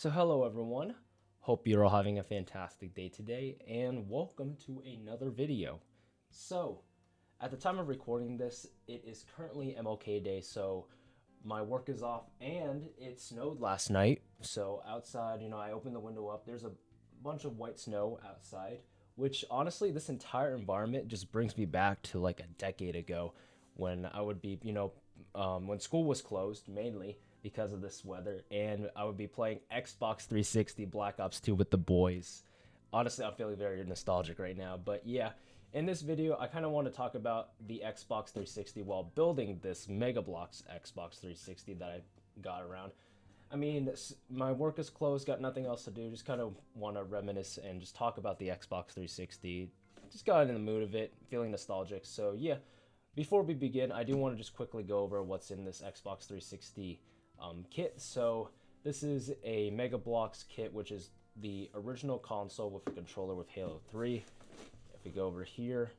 So hello everyone, hope you're all having a fantastic day today and welcome to another video. So at the time of recording this, it is currently MLK Day, so my work is off and it snowed last night. So outside, I opened the window up, there's a bunch of white snow outside, which honestly this entire environment just brings me back to like a decade ago when I would be, when school was closed mainly because of this weather, and I would be playing Xbox 360 Black Ops 2 with the boys. Honestly, I'm feeling very nostalgic right now, but yeah, in this video, I kind of want to talk about the Xbox 360 while building this Mega Bloks Xbox 360 that I got around. I mean, my work is closed, got nothing else to do, just kind of want to reminisce and just talk about the Xbox 360. Just got in the mood of it, feeling nostalgic. So yeah, before we begin, I do want to just quickly go over what's in this Xbox 360 kit. So this is a Mega Bloks kit, which is the original console with a controller with Halo 3. If we go over here,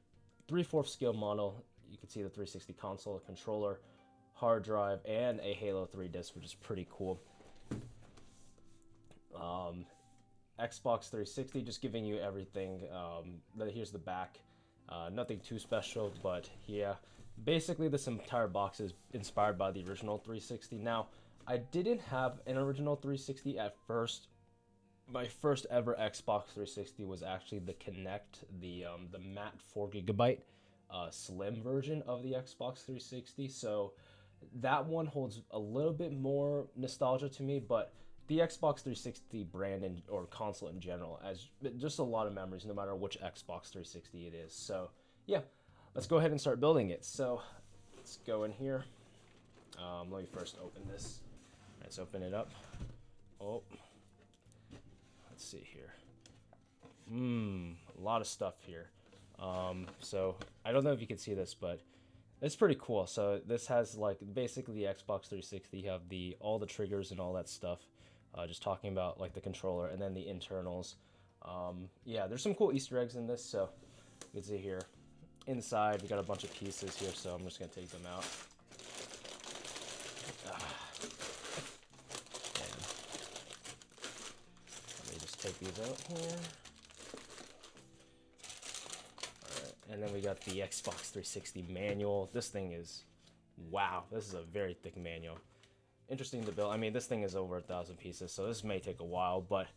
3/4 scale model, you can see the 360 console, controller, hard drive, and a Halo 3 disc, which is pretty cool. Um, Xbox 360, just giving you everything. Here's the back. Nothing too special, but yeah. Basically, this entire box is inspired by the original 360. Now, I didn't have an original 360 at first. My first ever Xbox 360 was actually the Kinect, the matte 4 GB slim version of the Xbox 360. So that one holds a little bit more nostalgia to me, but the Xbox 360 brand or console in general has just a lot of memories, no matter which Xbox 360 it is. So yeah, let's go ahead and start building it. So let's go in here. Let me first open this. Let's open it up. Oh, let's see here. A lot of stuff here. So I don't know if you can see this, but it's pretty cool. So this has like basically the Xbox 360. You have all the triggers and all that stuff. Just talking about like the controller and then the internals. Yeah, there's some cool Easter eggs in this. So you can see here. Inside, we got a bunch of pieces here, so I'm just gonna take them out. Let me just take these out here. Alright, and then we got the Xbox 360 manual. This thing is, wow, this is a very thick manual. Interesting to build. I mean, this thing is over 1,000 pieces, so this may take a while, but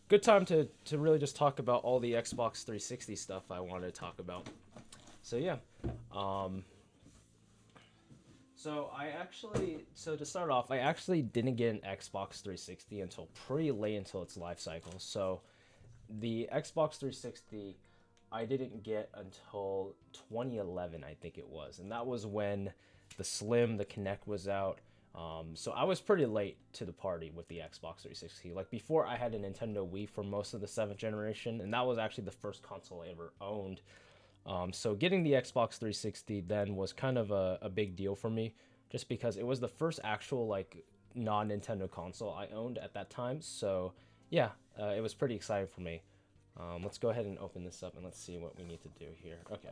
good time to really just talk about all the Xbox 360 stuff I wanted to talk about. So yeah, so to start off, I actually didn't get an Xbox 360 until pretty late into its life cycle. So the Xbox 360 I didn't get until 2011, I think it was, and that was when the Kinect was out. So I was pretty late to the party with the Xbox 360. Like before, I had a Nintendo Wii for most of the 7th generation, and that was actually the first console I ever owned. So getting the Xbox 360 then was kind of a big deal for me, just because it was the first actual like non-Nintendo console I owned at that time. So yeah, it was pretty exciting for me. Let's go ahead and open this up and let's see what we need to do here. Okay.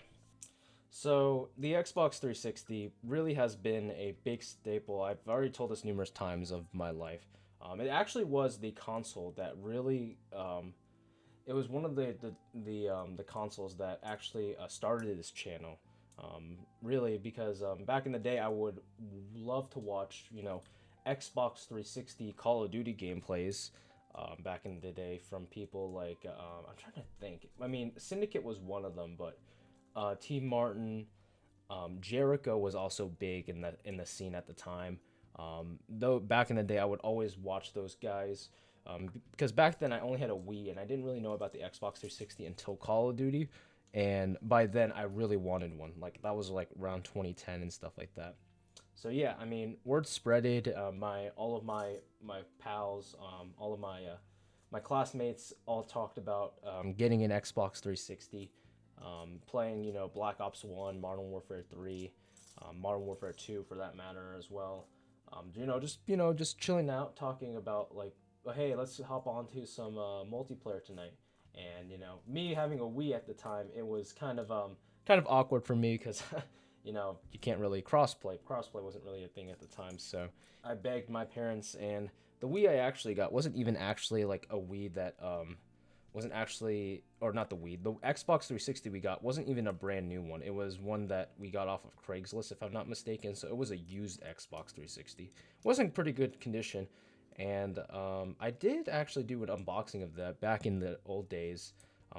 So the Xbox 360 really has been a big staple. I've already told this numerous times of my life. It actually was the console that really it was one of the consoles that actually started this channel. Really, because back in the day, I would love to watch, Xbox 360 Call of Duty gameplays. Back in the day, from people like I'm trying to think. I mean, Syndicate was one of them, but T. Martin, Jericho was also big in the scene at the time. Though back in the day, I would always watch those guys. Because back then I only had a Wii and I didn't really know about the Xbox 360 until Call of Duty, and by then I really wanted one. Like that was like around 2010 and stuff like that. So yeah, I mean, word spreaded. All of my pals, all of my classmates all talked about getting an Xbox 360, playing Black Ops 1, Modern Warfare 3, Modern Warfare 2 for that matter as well. Just chilling out, talking about like, hey, let's hop onto some multiplayer tonight. And me having a Wii at the time, it was kind of awkward for me because you can't really crossplay. Crossplay wasn't really a thing at the time, so I begged my parents and The Wii I actually got wasn't even actually like a Wii that wasn't actually, or not the Wii, the Xbox 360 we got wasn't even a brand new one. It was one that we got off of Craigslist, if I'm not mistaken. So it was a used Xbox 360. Wasn't pretty good condition, and I did actually do an unboxing of that back in the old days.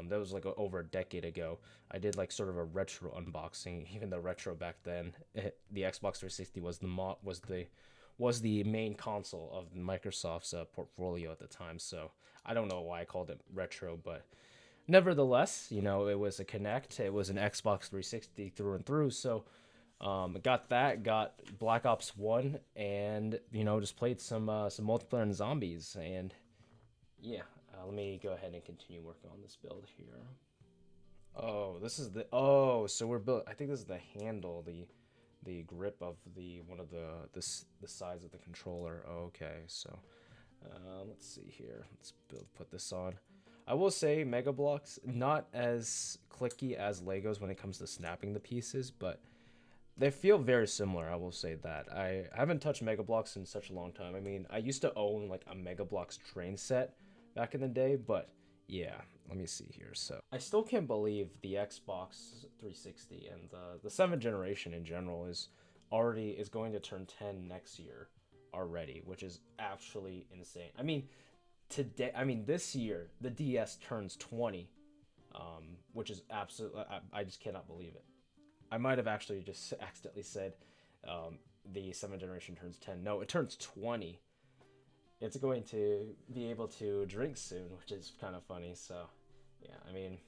That was like over a decade ago. I did like sort of a retro unboxing. Even the retro back then, the Xbox 360 was the main console of Microsoft's portfolio at the time. So I don't know why I called it retro, but nevertheless, it was a Kinect. It was an Xbox 360 through and through. So got that, got Black Ops 1, and just played some multiplayer and zombies. And yeah, let me go ahead and continue working on this build here. So we're built. I think this is the handle, the grip of the size of the controller. Okay, so let's see here. Put this on. I will say Mega Bloks not as clicky as Legos when it comes to snapping the pieces, but they feel very similar. I will say that. I haven't touched Mega Bloks in such a long time. I mean, I used to own like a Mega Bloks train set back in the day, but yeah, let me see here. So I still can't believe the Xbox 360 and the seventh generation in general is going to turn 10 next year already, which is actually insane. This year the DS turns 20, which is absolutely, I just cannot believe it. I might have actually just accidentally said the seventh generation turns 10. No, it turns 20. It's going to be able to drink soon, which is kind of funny. So, yeah, I mean,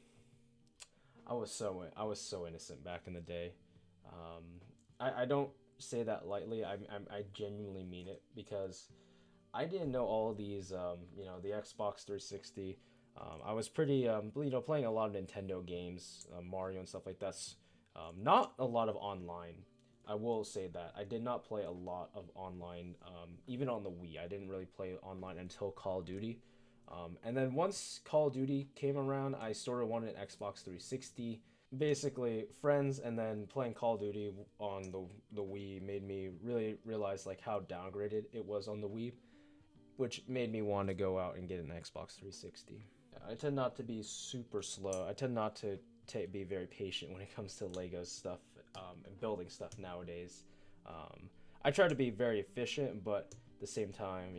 I was so innocent back in the day. I don't say that lightly. I genuinely mean it because I didn't know all of these. The Xbox 360. I was pretty playing a lot of Nintendo games, Mario and stuff like that. Not a lot of online. I will say that I did not play a lot of online, even on the Wii. I didn't really play online until Call of Duty. And then once Call of Duty came around, I started wanting an Xbox 360. Basically, friends and then playing Call of Duty on the Wii made me really realize like how downgraded it was on the Wii, which made me want to go out and get an Xbox 360. I tend not to be super slow. I tend not to be very patient when it comes to Lego stuff and building stuff nowadays. I try to be very efficient, but at the same time,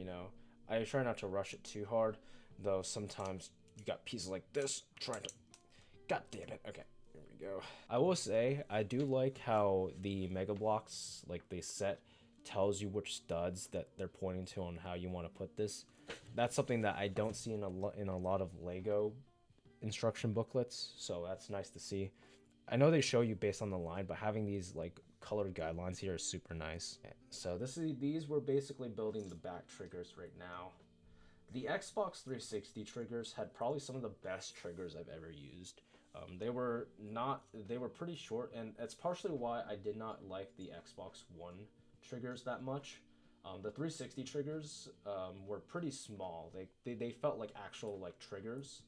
I try not to rush it too hard. Though sometimes you got pieces like this trying to. God damn it. Okay, here we go. I will say I do like how the Mega Bloks, like they set, tells you which studs that they're pointing to on how you want to put this. That's something that I don't see in a lot of Lego instruction booklets, so that's nice to see. I know they show you based on the line, but having these like colored guidelines here is super nice. So these were basically building the back triggers right now. The Xbox 360 triggers had probably some of the best triggers I've ever used. They were pretty short, and that's partially why I did not like the Xbox One triggers that much. The 360 triggers were pretty small. They felt like actual like triggers.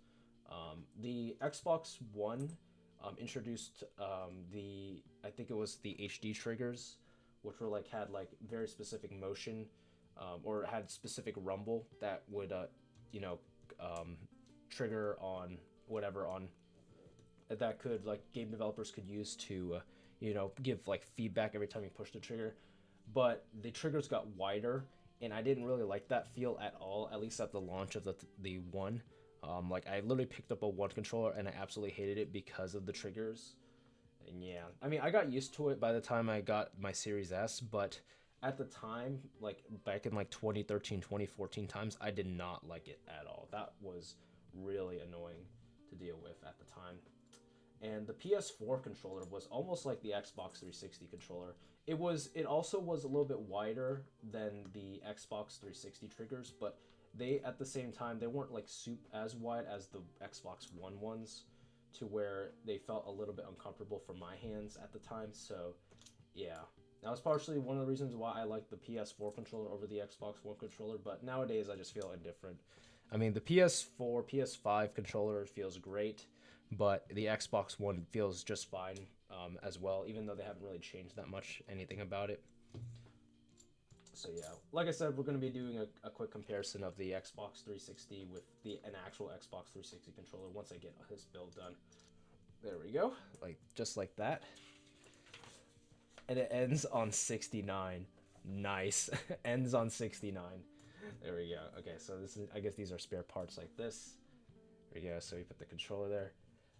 The Xbox One introduced I think it was the HD triggers, which were like had like very specific motion, or had specific rumble that would trigger on whatever on that could like game developers could use to give like feedback every time you push the trigger. But the triggers got wider, and I didn't really like that feel at all, at least at the launch of the one. Like I literally picked up a one controller and I absolutely hated it because of the triggers. And yeah, I mean, I got used to it by the time I got my Series S, but at the time, like back in like 2013, 2014 times, I did not like it at all. That was really annoying to deal with at the time. And the PS4 controller was almost like the Xbox 360 controller. It also was a little bit wider than the Xbox 360 triggers, but they at the same time they weren't like as wide as the Xbox One ones, to where they felt a little bit uncomfortable for my hands at the time. So yeah, that was partially one of the reasons why I like the PS4 controller over the Xbox One controller, but nowadays I just feel indifferent. I mean, the PS4, PS5 controller feels great, but the Xbox One feels just fine as well, even though they haven't really changed that much anything about it. So yeah, like I said, we're going to be doing a quick comparison of the Xbox 360 with an actual Xbox 360 controller once I get his build done. There we go, like just like that. And it ends on 69. Nice. Ends on 69. There we go. Okay, so this is, I guess these are spare parts like this. There we go. So you put the controller there.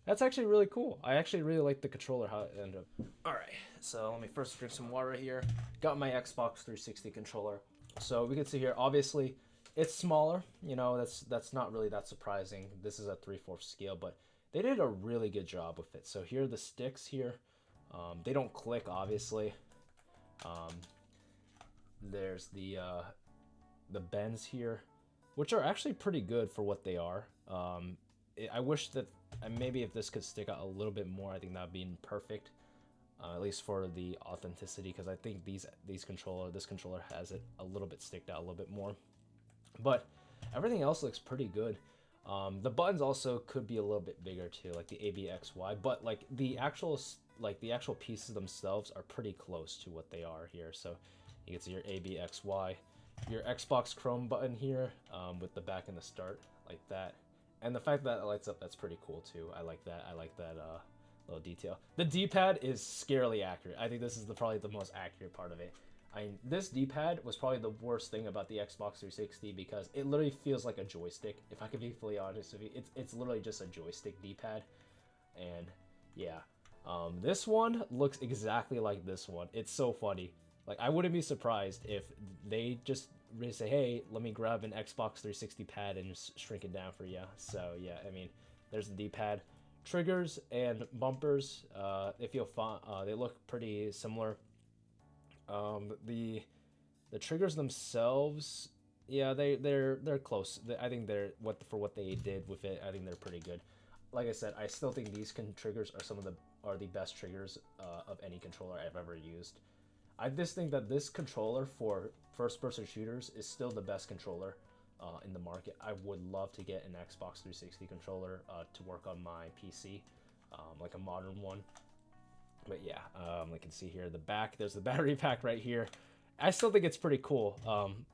That's actually really cool. I actually really like the controller, how it ended up. All right, so let me first drink some water here. Got my Xbox 360 controller. So we can see here, obviously, it's smaller. You know, that's not really that surprising. This is a 3/4 scale, but they did a really good job with it. So here are the sticks here. They don't click, obviously. Um, there's the bends here, which are actually pretty good for what they are. I wish that maybe if this could stick out a little bit more, I think that would be perfect, at least for the authenticity, because I think this controller has it a little bit sticked out a little bit more. But everything else looks pretty good. The buttons also could be a little bit bigger too, like the ABXY, but like the actual pieces themselves are pretty close to what they are here. So you can see your ABXY, your Xbox Chrome button here, with the back and the start like that. And the fact that it lights up, that's pretty cool too. I like that little detail. The D-pad is scarily accurate. I think this is probably the most accurate part of it. This D-pad was probably the worst thing about the Xbox 360 because it literally feels like a joystick. If I can be fully honest with you, it's literally just a joystick D-pad. And yeah, this one looks exactly like this one. It's so funny. Like, I wouldn't be surprised if they just really say, hey, let me grab an Xbox 360 pad and just shrink it down for you. So yeah, I mean, there's the D-pad. Triggers and bumpers, they feel fun. They look pretty similar. The triggers themselves, yeah, they're close. I think they're for what they did with it. I think they're pretty good. Like I said, I still think these triggers are the best triggers of any controller I've ever used. I just think that this controller for first-person shooters is still the best controller in the market. I would love to get an Xbox 360 controller to work on my PC, like a modern one. But yeah, I can see here the back. There's the battery pack right here. I still think it's pretty cool.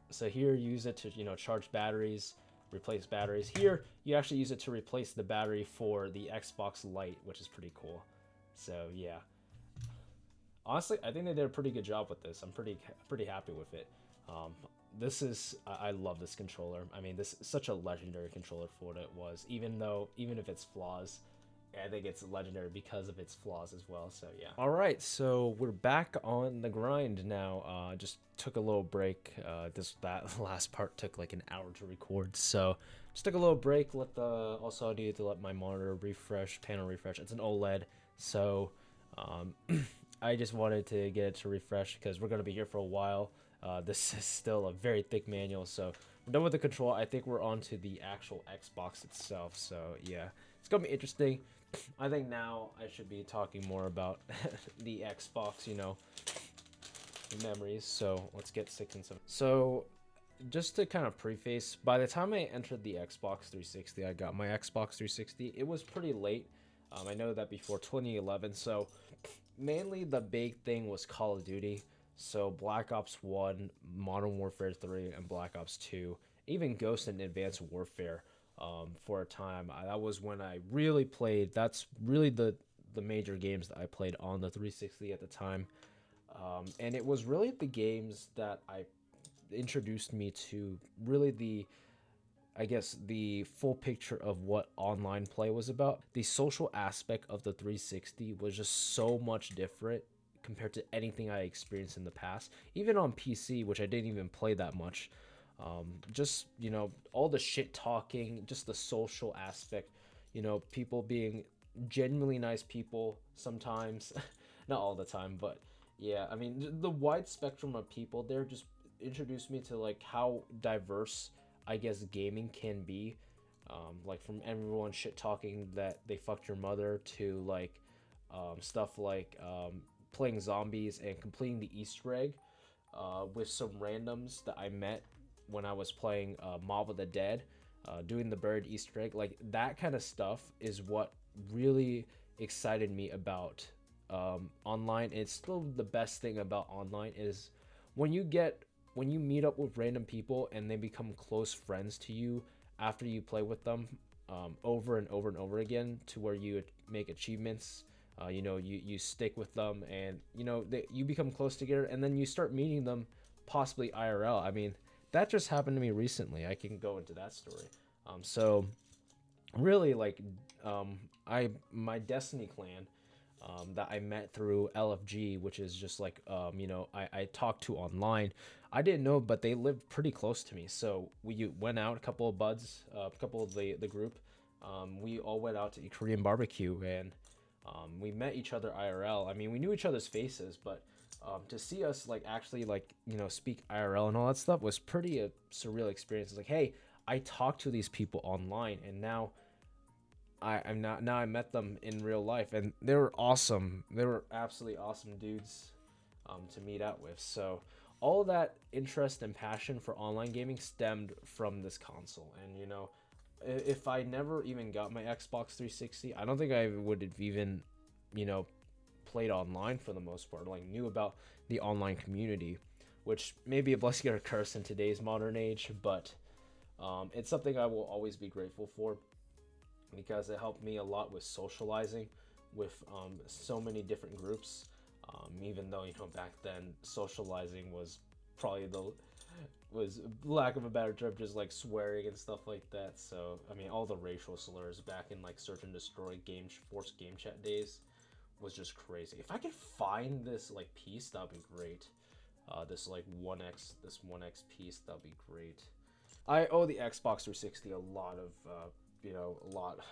So here you use it to charge batteries, replace batteries. Here you actually use it to replace the battery for the Xbox Lite, which is pretty cool. So yeah. Honestly, I think they did a pretty good job with this. I'm pretty happy with it. I love this controller. I mean, this is such a legendary controller for what it was. Even if it's flaws, I think it's legendary because of its flaws as well. So yeah. All right, so we're back on the grind now. Just took a little break. That last part took like an hour to record. So just took a little break. Also I needed to let my monitor panel refresh. It's an OLED, so I just wanted to get it to refresh because we're going to be here for a while. This is still a very thick manual, so we're done with the control. I think we're on to the actual Xbox itself, so yeah. It's going to be interesting. I think now I should be talking more about the Xbox, memories. So let's get 6 and 7. So just to kind of preface, by the time I entered the Xbox 360, I got my Xbox 360. It was pretty late. I know that before 2011, so mainly the big thing was Call of Duty. So Black Ops 1, Modern Warfare 3, and Black Ops 2, even Ghost and Advanced Warfare for a time. That was when I really played. That's really the major games that I played on the 360 at the time. And it was really the games that introduced me to really the full picture of what online play was about. The social aspect of the 360 was just so much different compared to anything I experienced in the past. Even on PC, which I didn't even play that much. All the shit talking, just the social aspect, people being genuinely nice people sometimes, not all the time, but yeah, I mean, the wide spectrum of people there just introduced me to like how diverse I guess gaming can be, like from everyone shit talking that they fucked your mother to like stuff like playing zombies and completing the Easter egg with some randoms that I met when I was playing Mob of the Dead, doing the buried Easter egg. Like that kind of stuff is what really excited me about online. And it's still the best thing about online is when when you meet up with random people and they become close friends to you after you play with them over and over and over again, to where you make achievements, you stick with them, and you become close together, and then you start meeting them possibly IRL. I mean, that just happened to me recently. I can go into that story. So really, like, I my Destiny clan, that I met through LFG, which is just like, I talked to online. I didn't know, but they lived pretty close to me. So we went out, a couple of buds, a couple of the group. We all went out to eat Korean barbecue, and we met each other IRL. I mean, we knew each other's faces, but to see us like actually like speak IRL and all that stuff was pretty a surreal experience. It's like, hey, I talked to these people online, and now I'm not now I met them in real life, and they were awesome. They were absolutely awesome dudes to meet out with. So all that interest and passion for online gaming stemmed from this console. And if I never even got my Xbox 360, I don't think I would have even played online for the most part, like knew about the online community, which may be a blessing or a curse in today's modern age, but it's something I will always be grateful for, because it helped me a lot with socializing with so many different groups. Even though back then socializing was probably was lack of a better term, just like swearing and stuff like that. So I mean, all the racial slurs back in like search and destroy forced game chat days was just crazy. If I could find this like piece, that'd be great. This like 1x piece, that'd be great. I owe the Xbox 360 a lot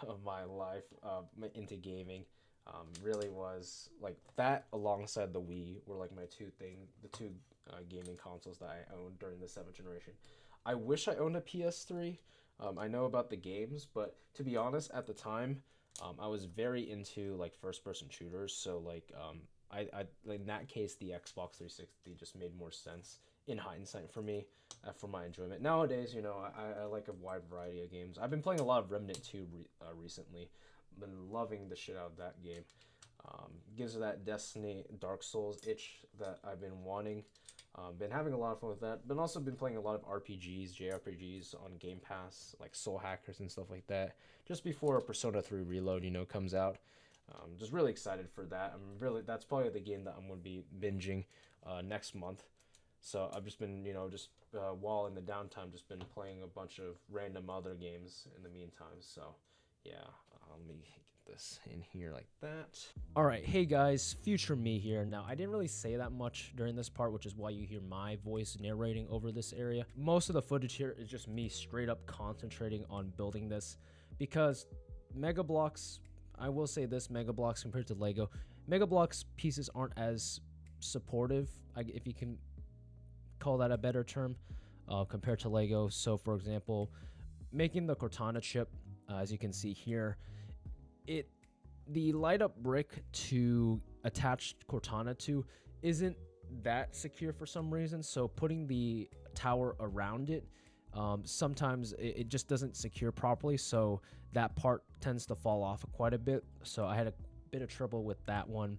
of my life into gaming. Really was like that, alongside the Wii, were like the two gaming consoles that I owned during the 7th generation. I wish I owned a PS3. I know about the games, but to be honest, at the time, I was very into like first-person shooters. So like, I in that case, the Xbox 360 just made more sense in hindsight for me, for my enjoyment. Nowadays, I like a wide variety of games. I've been playing a lot of Remnant 2 recently. Been loving the shit out of that game. Gives that Destiny Dark Souls itch that I've been wanting. Been having a lot of fun with that. Been also been playing a lot of RPGs, JRPGs on Game Pass, like Soul Hackers and stuff like that. Just before Persona 3 Reload, comes out. Just really excited for that. That's probably the game that I'm going to be binging next month. So I've just been, while in the downtime, just been playing a bunch of random other games in the meantime. So yeah, let me get this in here like that. All right, hey guys, future me here. Now, I didn't really say that much during this part, which is why you hear my voice narrating over this area. Most of the footage here is just me straight up concentrating on building this, because Mega Bloks, I will say this, Mega Bloks compared to Lego, Mega Bloks pieces aren't as supportive, if you can call that a better term, compared to Lego. So for example, making the Cortana chip, as you can see here, the light up brick to attach Cortana to isn't that secure for some reason. So putting the tower around it, sometimes it just doesn't secure properly. So that part tends to fall off quite a bit. So I had a bit of trouble with that one.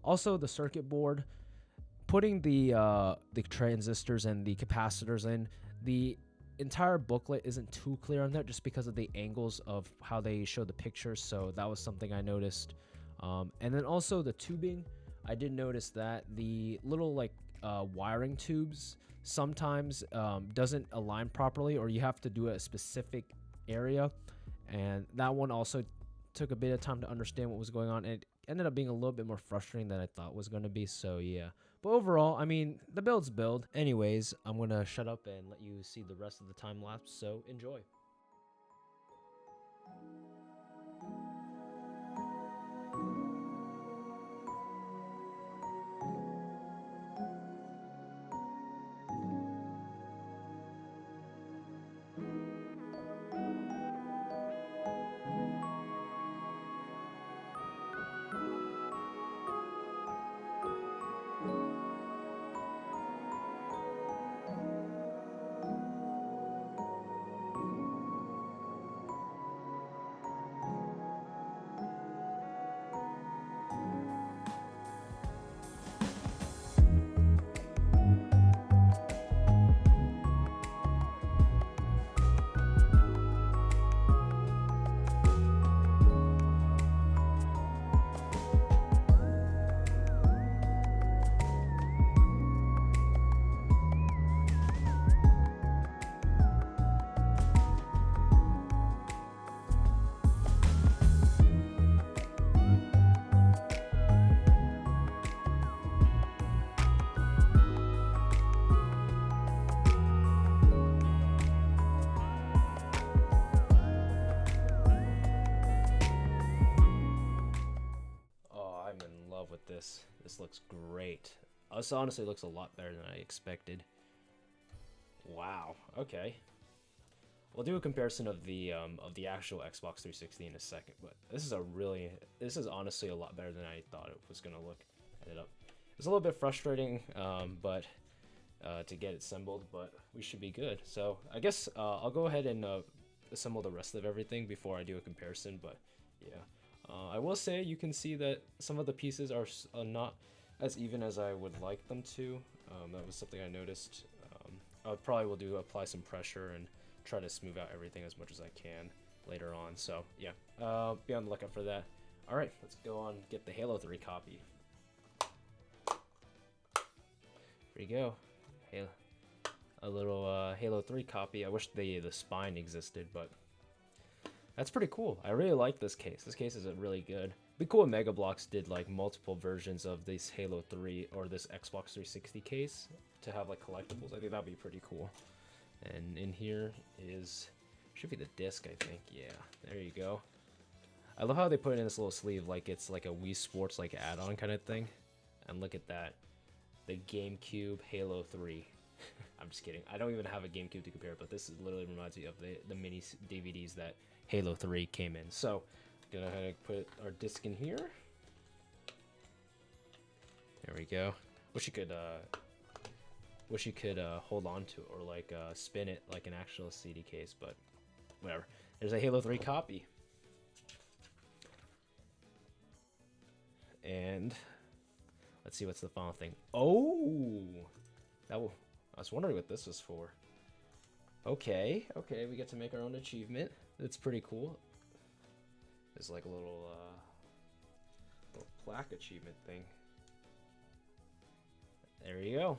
Also, the circuit board, putting the transistors and the capacitors in, the entire booklet isn't too clear on that, just because of the angles of how they show the pictures. So that was something I noticed. And then also the tubing, I did notice that the little like wiring tubes sometimes doesn't align properly, or you have to do a specific area, and that one also took a bit of time to understand what was going on, and it ended up being a little bit more frustrating than I thought it was going to be. So yeah, but overall, I mean, the build's build. Anyways, I'm gonna shut up and let you see the rest of the time lapse, so enjoy. this. This looks great. This honestly looks a lot better than I expected. Wow. Okay. We'll do a comparison of the actual Xbox 360 in a second, but this is honestly a lot better than I thought it was gonna look. Ended up. It's a little bit frustrating, but to get it assembled, but we should be good. So I guess I'll go ahead and assemble the rest of everything before I do a comparison. But yeah, I will say you can see that some of the pieces are not as even as I would like them to. That was something I noticed. I probably will apply some pressure and try to smooth out everything as much as I can later on. So yeah, be on the lookout for that. All right, let's go on and get the Halo 3 copy. Here you go. A little Halo 3 copy. I wish the spine existed, but that's pretty cool. I really like this case. This case is really good. It'd be cool if Mega Bloks did like multiple versions of this Halo 3 or this Xbox 360 case to have like collectibles. I think that'd be pretty cool. And in here should be the disc, I think. Yeah, there you go. I love how they put it in this little sleeve like it's like a Wii Sports like add-on kind of thing. And look at that. The GameCube Halo 3. I'm just kidding. I don't even have a GameCube to compare, but this literally reminds me of the mini DVDs that Halo 3 came in. So, gonna go ahead and put our disc in here. There we go. Wish you could hold on to it or like spin it like an actual CD case, but whatever. There's a Halo 3 copy. And let's see what's the final thing. Oh, I was wondering what this was for. Okay, we get to make our own achievement. That's pretty cool. There's like a little plaque achievement thing. There you go.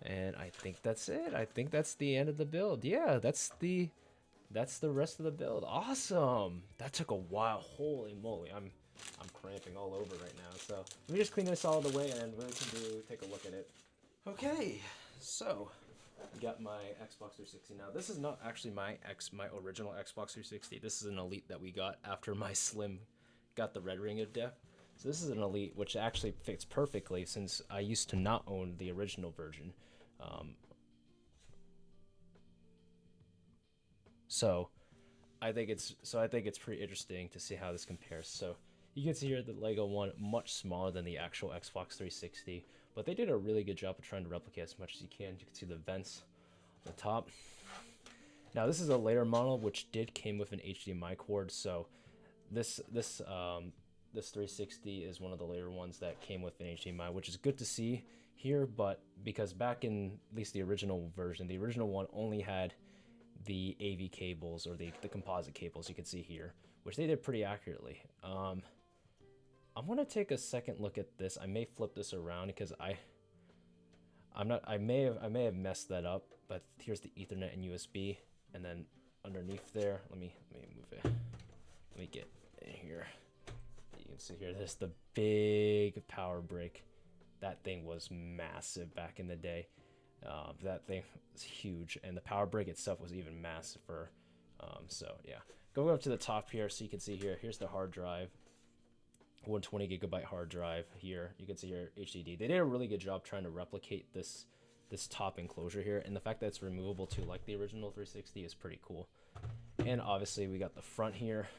And I think that's it. I think that's the end of the build. Yeah, that's the rest of the build. Awesome. That took a while. Holy moly. I'm cramping all over right now. So let me just clean this all the way and we can take a look at it. Okay, so I got my Xbox 360 now. This is not actually my original Xbox 360. This is an Elite that we got after my Slim got the Red Ring of Death. So this is an Elite, which actually fits perfectly since I used to not own the original version. So I think it's pretty interesting to see how this compares. So you can see here the Lego one much smaller than the actual Xbox 360, but they did a really good job of trying to replicate as much as you can. You can see the vents on the top. Now this is a later model which came with an HDMI cord, so this 360 is one of the later ones that came with an HDMI, which is good to see here, but because back in at least the original version, the original one only had the AV cables or the composite cables you can see here, which they did pretty accurately. I'm gonna take a second look at this. I may flip this around because I may have messed that up, but here's the Ethernet and USB, and then underneath there, let me move it. Let me get in here. You can see here, there's the big power brick. That thing was massive back in the day. That thing was huge, and the power brick itself was even massiver. So yeah, going up to the top here, so you can see here. Here's the hard drive, 120 gigabyte hard drive here. You can see here HDD. They did a really good job trying to replicate this top enclosure here, and the fact that it's removable too, like the original 360, is pretty cool. And obviously we got the front here.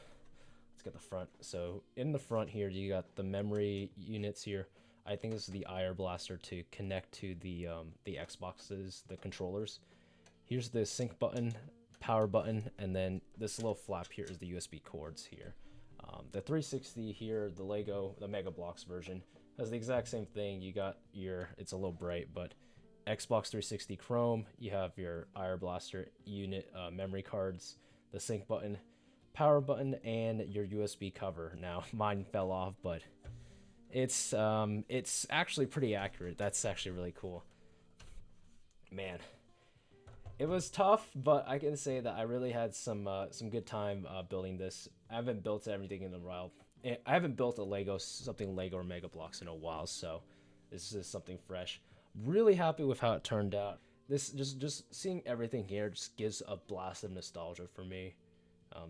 Let's get the front. So in the front here, you got the memory units here. I think this is the IR blaster to connect to the Xboxes, the controllers. Here's the sync button, power button, and then this little flap here is the USB cords here. The 360 here, the Mega Bloks version, has the exact same thing. You got it's a little bright, but Xbox 360 Chrome, you have your IR blaster unit, memory cards, the sync button, power button, and your USB cover. Now mine fell off, but it's actually pretty accurate. That's actually really cool. Man, it was tough, but I can say that I really had some good time building this. I haven't built everything in a while. I haven't built something Lego or Mega Bloks in a while, so this is something fresh. Really happy with how it turned out. This just seeing everything here just gives a blast of nostalgia for me.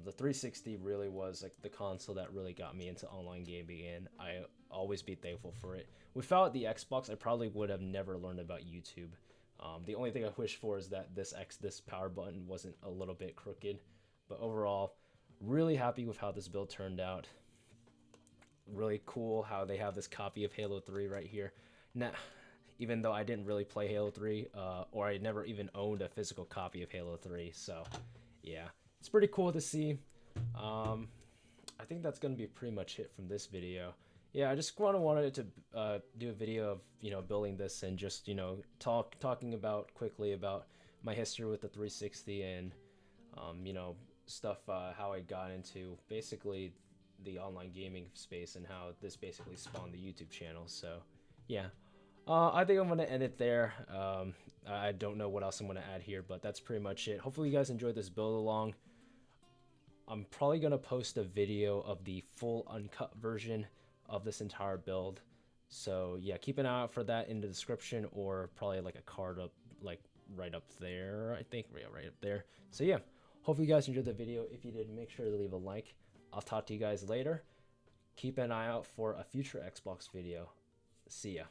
The 360 really was like the console that really got me into online gaming, and I always be thankful for it. Without the Xbox, I probably would have never learned about YouTube. The only thing I wish for is that this power button wasn't a little bit crooked, but overall, really happy with how this build turned out. Really cool how they have this copy of Halo 3 right here. Now, even though I didn't really play Halo 3, or I never even owned a physical copy of Halo 3, so yeah, it's pretty cool to see. I think that's gonna be pretty much it from this video. Yeah, I just wanted to do a video of building this and just talking about quickly about my history with the 360 and stuff, how I got into basically the online gaming space and how this basically spawned the YouTube channel. So yeah, I think I'm gonna end it there. I don't know what else I'm gonna add here, but that's pretty much it. Hopefully you guys enjoyed this build along. I'm probably gonna post a video of the full uncut version of this entire build, so yeah, keep an eye out for that in the description, or probably like a card up, like right up there, I think. Yeah, right up there. So yeah, hopefully you guys enjoyed the video. If you did, make sure to leave a like. I'll talk to you guys later. Keep an eye out for a future Xbox video. See ya.